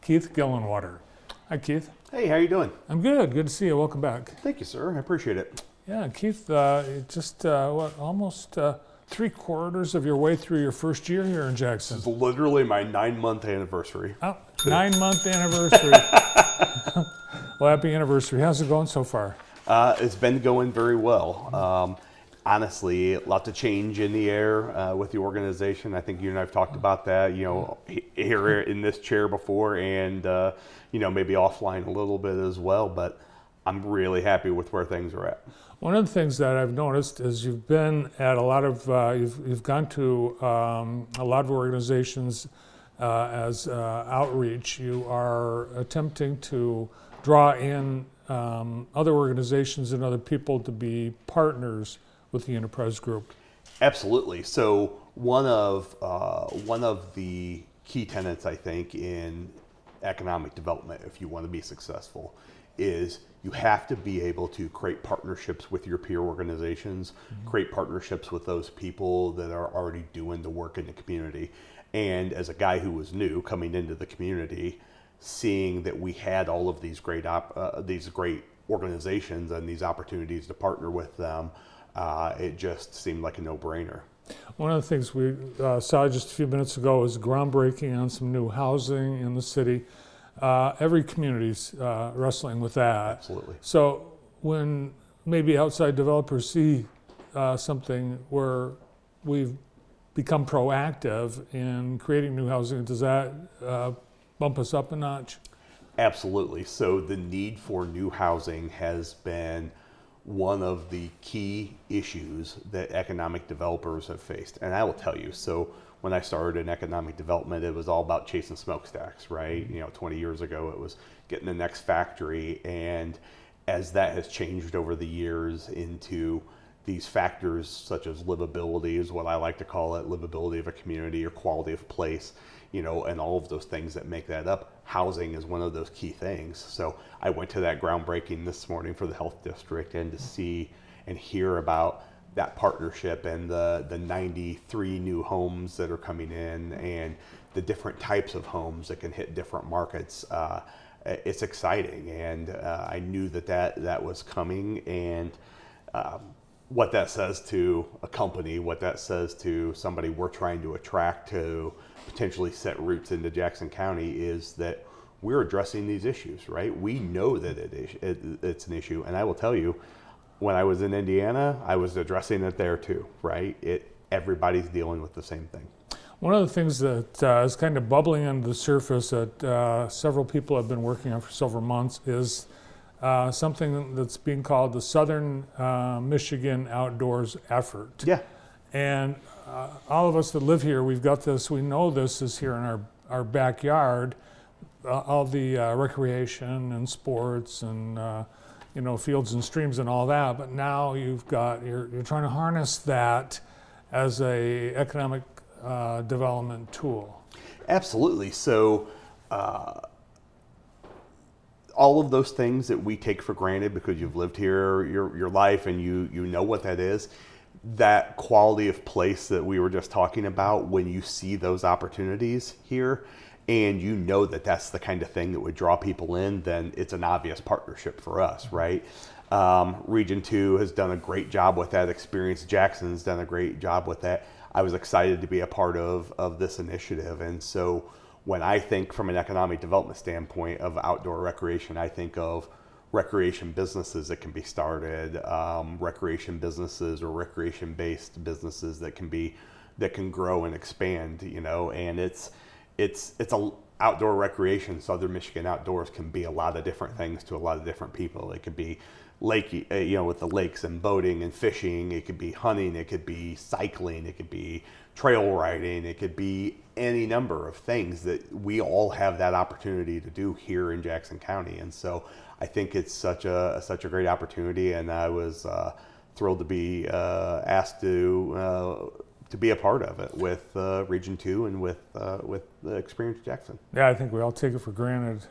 Keith Gillenwater. Hi, Keith. Hey, how you doing? I'm good. Good to see you. Welcome back. Thank you, sir. I appreciate it. Yeah, Keith, just almost 3/4 of your way through your first year here in Jackson. This is literally my 9-month anniversary. Oh, 9-month anniversary. Well, happy anniversary. How's it going so far? It's been going very well. Honestly, lots of change in the air with the organization. I think you and I have talked about that, here in this chair before and, maybe offline a little bit as well. But I'm really happy with where things are at. One of the things that I've noticed is you've been at a lot of, you've gone to a lot of organizations as outreach. You are attempting to draw in other organizations and other people to be partners with the Enterprise Group. Absolutely. So one of the key tenets, I think, in economic development, if you want to be successful, is you have to be able to create partnerships with your peer organizations, create partnerships with those people that are already doing the work in the community. And as a guy who was new coming into the community, seeing that we had all of these great organizations and these opportunities to partner with them, it just seemed like a no-brainer. One of the things we saw just a few minutes ago is groundbreaking on some new housing in the city. Every community's wrestling with that. Absolutely. So when maybe outside developers see something where we've become proactive in creating new housing, does that bump us up a notch? Absolutely. So the need for new housing has been one of the key issues that economic developers have faced. And I will tell you, so when I started in economic development, it was all about chasing smokestacks, right? 20 years ago, it was getting the next factory. And as that has changed over the years into these factors such as livability is what I like to call it, livability of a community or quality of place, and all of those things that make that up. Housing is one of those key things. So I went to that groundbreaking this morning for the health district, and to see and hear about that partnership and the 93 new homes that are coming in and the different types of homes that can hit different markets, it's exciting. And I knew that was coming, and what that says to a company, what that says to somebody we're trying to attract to potentially set roots into Jackson County is that we're addressing these issues, right? We know that it's an issue. And I will tell you, when I was in Indiana, I was addressing it there too, right? Everybody's dealing with the same thing. One of the things that is kind of bubbling under the surface that several people have been working on for several months is something that's being called the Southern Michigan Outdoors Effort. Yeah. And all of us that live here, we've got this, we know this is here in our backyard, all the recreation and sports and fields and streams and all that, but now you're trying to harness that as a economic development tool. Absolutely. So all of those things that we take for granted because you've lived here your life and you know what that is, that quality of place that we were just talking about, when you see those opportunities here and you know that that's the kind of thing that would draw people in, then it's an obvious partnership for us, right? Region 2 has done a great job with that. Experience Jackson's done a great job with that. I was excited to be a part of this initiative. And so when I think from an economic development standpoint of outdoor recreation, I think of recreation businesses that can be started, recreation businesses or recreation-based businesses that can grow and expand, and it's a outdoor recreation. Southern Michigan Outdoors can be a lot of different things to a lot of different people. It could be lake, with the lakes and boating and fishing. It could be hunting. It could be cycling. It could be trail riding. It could be any number of things that we all have that opportunity to do here in Jackson County. And so I think it's such a great opportunity, and I was thrilled to be asked to be a part of it with Region 2 and with the Experience Jackson. Yeah, I think we all take it for granted.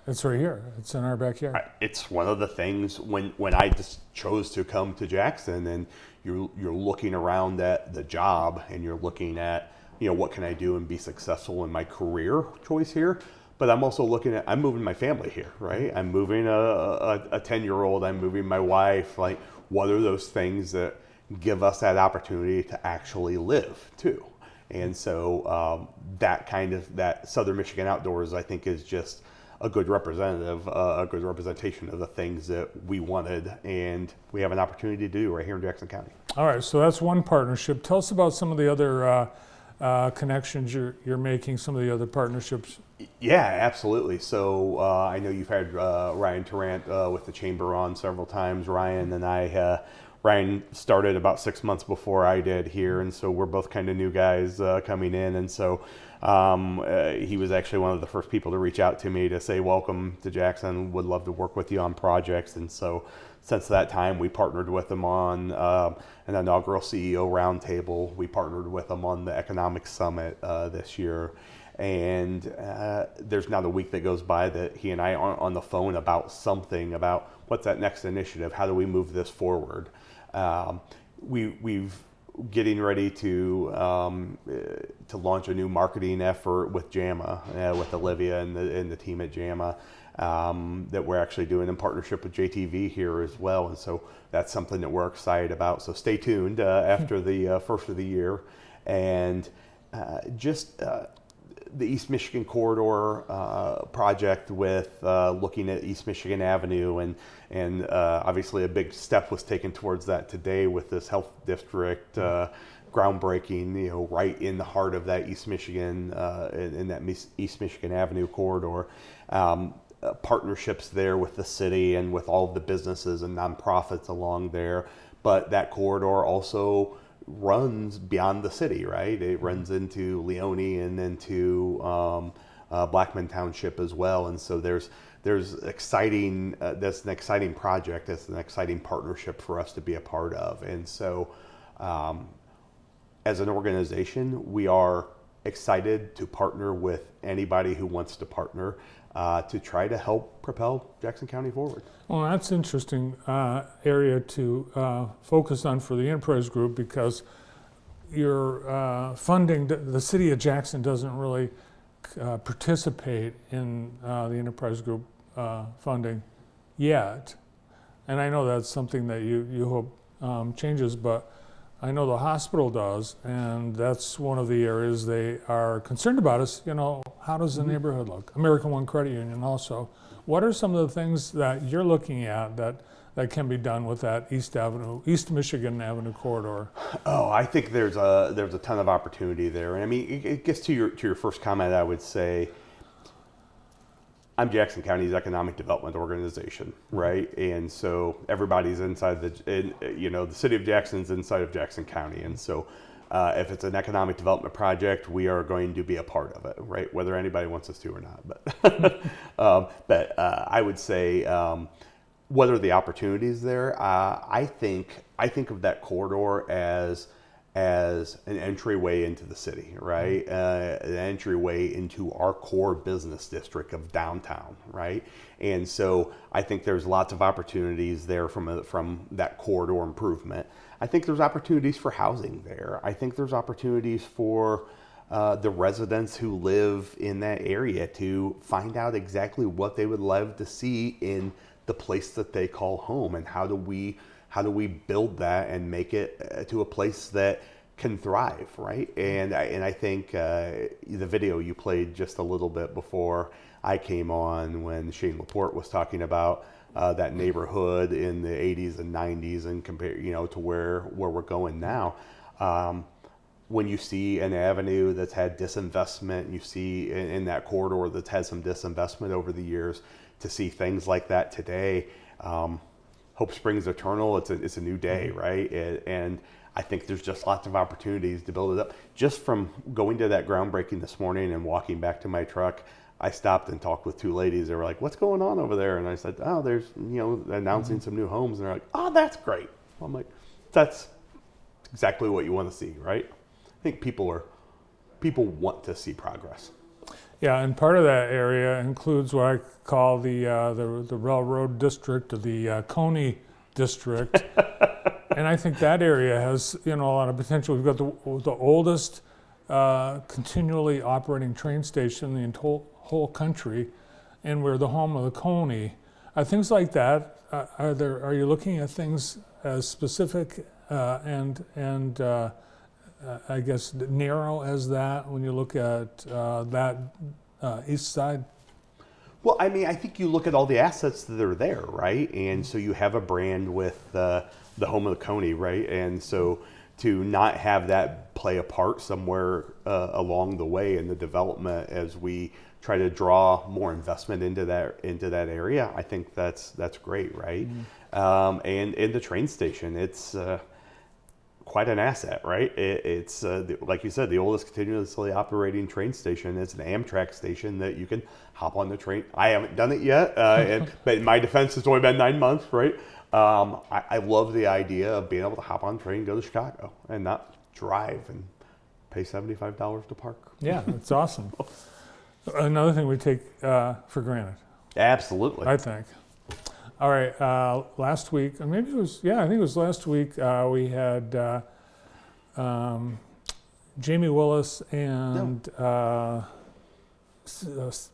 It's right here. It's in our backyard. It's one of the things when I just chose to come to Jackson, and you're looking around at the job and you're looking at what can I do and be successful in my career choice here, but I'm also looking at, I'm moving my family here, right? I'm moving a 10-year-old, I'm moving my wife. Like, what are those things that give us that opportunity to actually live too? And so that Southern Michigan Outdoors, I think, is just a good representation of the things that we wanted and we have an opportunity to do right here in Jackson County. All right, so that's one partnership. Tell us about some of the other connections you're making, some of the other partnerships. Yeah, absolutely. So I know you've had Ryan Tarrant with the Chamber on several times. Ryan started about 6 months before I did here, and so we're both kind of new guys coming in. And so he was actually one of the first people to reach out to me to say, welcome to Jackson, would love to work with you on projects. And so since that time, we partnered with him on an inaugural CEO roundtable. We partnered with him on the Economic Summit this year. And there's not a week that goes by that he and I aren't on the phone about something, about what's that next initiative, how do we move this forward. We've getting ready to launch a new marketing effort with JAMA, with Olivia and the team at JAMA, that we're actually doing in partnership with JTV here as well. And so that's something that we're excited about. So stay tuned after the first of the year. And the East Michigan Corridor project with looking at East Michigan Avenue, and obviously a big step was taken towards that today with this health district groundbreaking, right in the heart of that East Michigan, in that East Michigan Avenue corridor. Partnerships there with the city and with all of the businesses and nonprofits along there, but that corridor also runs beyond the city, right? It runs into Leone and into Blackman Township as well. And so there's exciting, that's an exciting project. That's an exciting partnership for us to be a part of. And so as an organization, we are excited to partner with anybody who wants to partner to try to help propel Jackson County forward. Well, that's an interesting area to focus on for the enterprise group, because your funding, the city of Jackson doesn't really participate in the enterprise group funding yet. And I know that's something that you hope changes, but I know the hospital does, and that's one of the areas they are concerned about is, how does the neighborhood look? American One Credit Union also. What are some of the things that you're looking at that can be done with that East Michigan Avenue corridor? Oh, I think there's a ton of opportunity there. And I mean, it gets to your first comment. I would say I'm Jackson County's economic development organization, right? And so everybody's inside the city of Jackson's inside of Jackson County. And so if it's an economic development project, we are going to be a part of it, right? Whether anybody wants us to or not. But I would say, what are the opportunities there? I think of that corridor as an entryway into the city, right? An entryway into our core business district of downtown, right? And so I think there's lots of opportunities there from that corridor improvement. I think there's opportunities for housing there. I think there's opportunities for the residents who live in that area to find out exactly what they would love to see in the place that they call home, and how do we build that and make it to a place that can thrive, right? And I think the video you played just a little bit before I came on, when Shane Laporte was talking about that neighborhood in the 80s and 90s, and compare, to where we're going now. When you see an avenue that's had disinvestment, you see in that corridor that's had some disinvestment over the years, to see things like that today, hope springs eternal. It's a new day, right? And I think there's just lots of opportunities to build it up. Just from going to that groundbreaking this morning and walking back to my truck, I stopped and talked with two ladies. They were like, "What's going on over there?" And I said, "Oh, there's announcing some new homes." And they're like, "Oh, that's great." I'm like, "That's exactly what you want to see, right?" I think people want to see progress. Yeah, and part of that area includes what I call the railroad district, or the Coney district. And I think that area has a lot of potential. We've got the oldest continually operating train station in the whole country, and we're the home of the Coney. Are things like that? Are you looking at things as specific and I guess narrow as that when you look at that east side? Well, I mean, I think you look at all the assets that are there, right? And so you have a brand with the home of the Coney, right? And so to not have that play a part somewhere along the way in the development as we try to draw more investment into that area, I think that's great, right? And in the train station, it's quite an asset, right? It's like you said, the oldest continuously operating train station. It's an Amtrak station that you can hop on the train. I haven't done it yet, but in my defense, it's only been 9 months, right? I love the idea of being able to hop on a train and go to Chicago and not drive and pay $75 to park. Yeah, it's awesome. Another thing we take for granted. Absolutely. I think. All right, last week, or maybe it was, I think it was last week, we had Jamie Willis and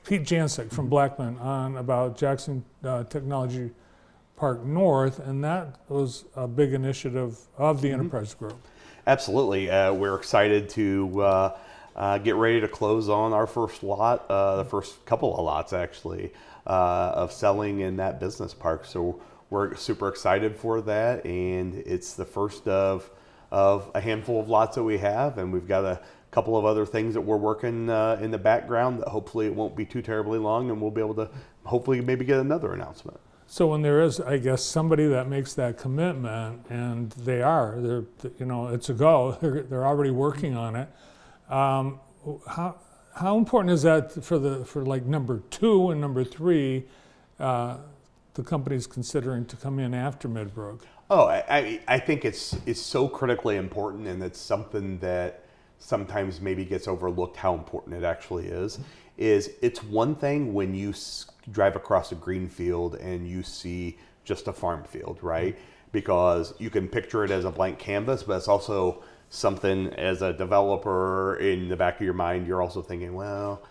Pete Jancic from Blackman on about Jackson Technology Park North, and that was a big initiative of the Enterprise Group. Absolutely. We're excited to get ready to close on our first lot, the first couple of lots actually, of selling in that business park. So we're super excited for that, and it's the first of a handful of lots that we have, and we've got a couple of other things that we're working in the background that hopefully it won't be too terribly long, and we'll be able to hopefully maybe get another announcement. So when there is, I guess, somebody that makes that commitment, and they're, it's a go. They're already working on it. How important is that for like number 2 and number 3, the companies considering to come in after Midbrook? Oh, I think it's so critically important, and it's something that sometimes maybe gets overlooked how important it actually is. It's one thing when you drive across a green field and you see just a farm field, right? Because you can picture it as a blank canvas, but it's also something as a developer in the back of your mind, you're also thinking, well,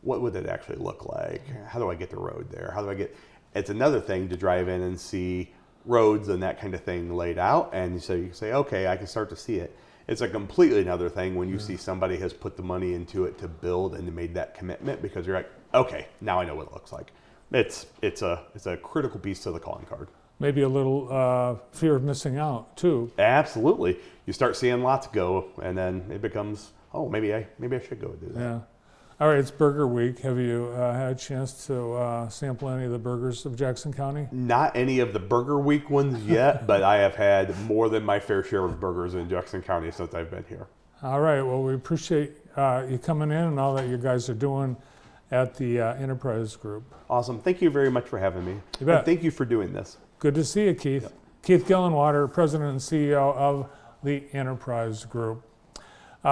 what would it actually look like? How do I get the road there? It's another thing to drive in and see roads and that kind of thing laid out. And so you can say, okay, I can start to see it. It's a completely another thing when you see somebody has put the money into it to build and made that commitment, because you're like, okay, now I know what it looks like. It's a critical piece to the calling card. Maybe a little fear of missing out too. Absolutely. You start seeing lots go, and then it becomes, oh, maybe I should go do that. Yeah. All right, it's Burger Week. Have you had a chance to sample any of the burgers of Jackson County? Not any of the Burger Week ones yet, but I have had more than my fair share of burgers in Jackson County since I've been here. All right, well, we appreciate you coming in and all that you guys are doing at the Enterprise Group. Awesome. Thank you very much for having me. You bet. And thank you for doing this. Good to see you, Keith. Yep. Keith Gillenwater, President and CEO of the Enterprise Group.